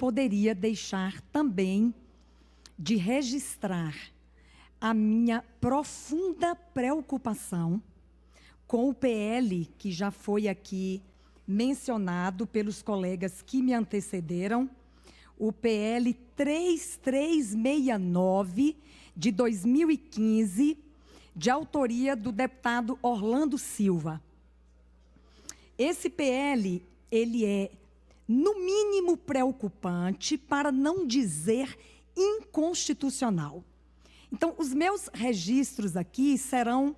poderia deixar também de registrar a minha profunda preocupação com o PL, que já foi aqui mencionado pelos colegas que me antecederam, o PL 3369 de 2015, de autoria do deputado Orlando Silva. Esse PL, ele é, no mínimo, preocupante, para não dizer inconstitucional. Então, os meus registros aqui serão...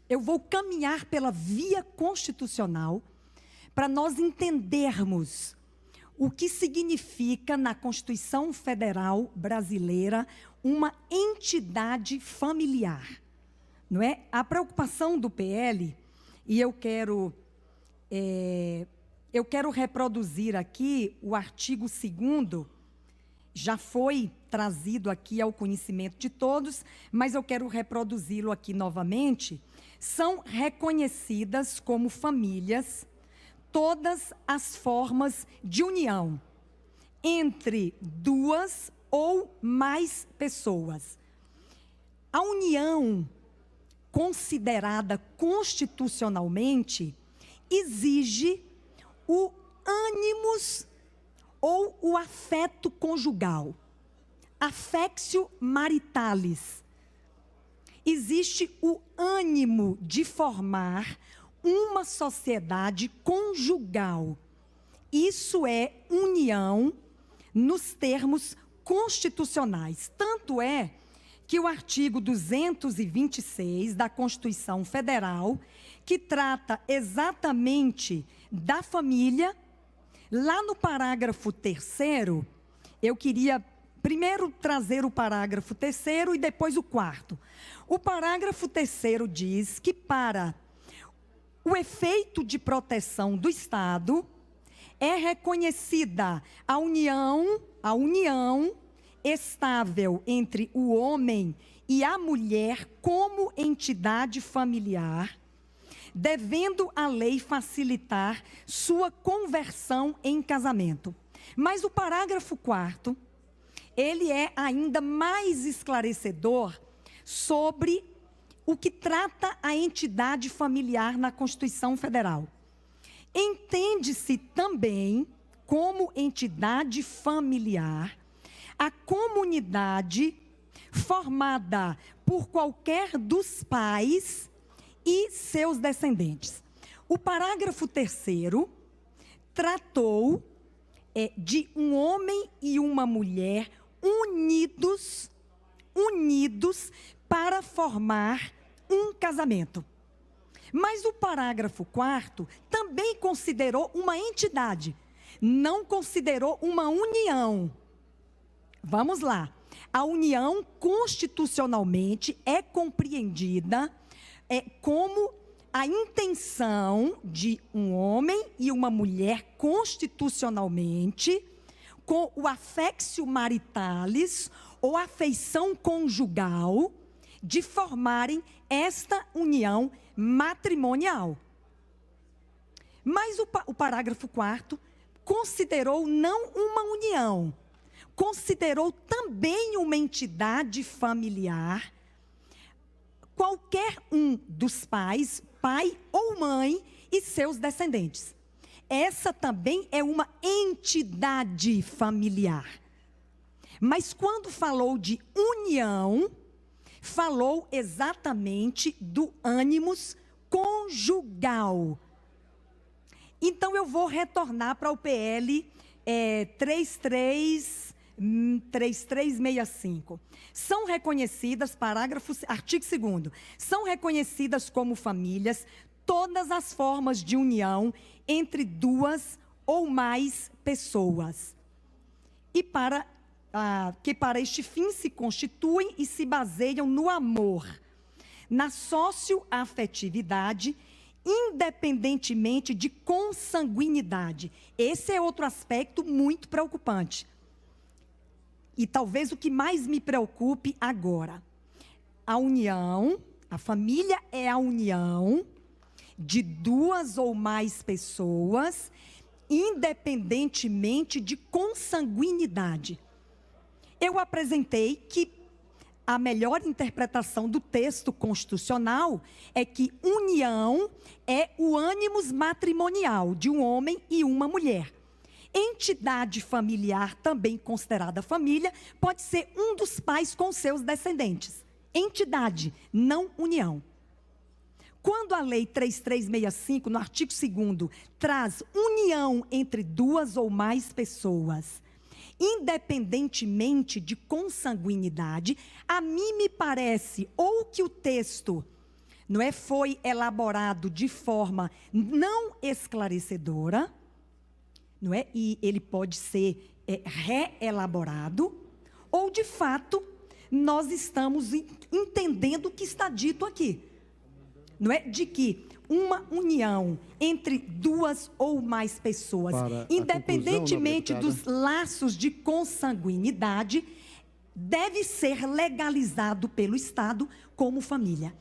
eu vou caminhar pela via constitucional para nós entendermos o que significa na Constituição Federal Brasileira uma entidade familiar. Não é? A preocupação do PL, e eu quero reproduzir aqui o artigo 2º, já foi trazido aqui ao conhecimento de todos, mas eu quero reproduzi-lo aqui novamente. São reconhecidas como famílias todas as formas de união entre duas ou mais pessoas. A união considerada constitucionalmente exige o ânimos ou o afeto conjugal, affectio maritalis. Existe o ânimo de formar uma sociedade conjugal. Isso é união nos termos constitucionais. Tanto é que o artigo 226 da Constituição Federal, que trata exatamente da família, lá no parágrafo 3º, eu queria primeiro trazer o parágrafo 3º e depois o 4º. O parágrafo 3º diz que para o efeito de proteção do Estado é reconhecida a união estável entre o homem e a mulher como entidade familiar, devendo a lei facilitar sua conversão em casamento. Mas o parágrafo 4º, ele é ainda mais esclarecedor sobre o que trata a entidade familiar na Constituição Federal. Entende-se também como entidade familiar a comunidade formada por qualquer dos pais e seus descendentes. O parágrafo 3º tratou de um homem e uma mulher unidos para formar um casamento. Mas o parágrafo 4º também considerou uma entidade, não considerou uma união. Vamos lá. A união constitucionalmente é compreendida como a intenção de um homem e uma mulher constitucionalmente, com o affectio maritalis ou afeição conjugal, de formarem esta união matrimonial. Mas o parágrafo 4º considerou não uma união, considerou também uma entidade familiar, qualquer um dos pais, pai ou mãe e seus descendentes. Essa também é uma entidade familiar. Mas quando falou de união, falou exatamente do ânimos conjugal. Então eu vou retornar para o PL 3365. São reconhecidas, artigo 2º, são reconhecidas como famílias todas as formas de união entre duas ou mais pessoas. E que para este fim se constituem e se baseiam no amor, na socioafetividade, independentemente de consanguinidade. Esse é outro aspecto muito preocupante. E talvez o que mais me preocupe agora. A união, a família é a união de duas ou mais pessoas, independentemente de consanguinidade. Eu apresentei que a melhor interpretação do texto constitucional é que união é o ânimos matrimonial de um homem e uma mulher. Entidade familiar, também considerada família, pode ser um dos pais com seus descendentes. Entidade, não união. Quando a Lei 3365, no artigo 2º, traz união entre duas ou mais pessoas, independentemente de consanguinidade, a mim me parece ou que o texto foi elaborado de forma não esclarecedora, e ele pode ser reelaborado, ou de fato nós estamos entendendo o que está dito aqui, de que uma união entre duas ou mais pessoas, independentemente dos laços de consanguinidade, deve ser legalizado pelo Estado como família.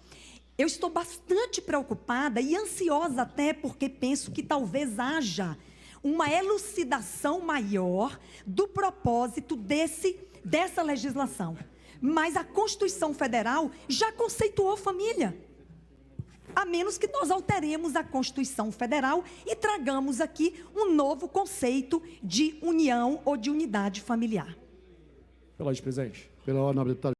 Eu estou bastante preocupada e ansiosa até porque penso que talvez haja uma elucidação maior do propósito dessa legislação. Mas a Constituição Federal já conceituou família. A menos que nós alteremos a Constituição Federal e tragamos aqui um novo conceito de união ou de unidade familiar. Pela ordem, presidente. Pela ordem, nobre deputado.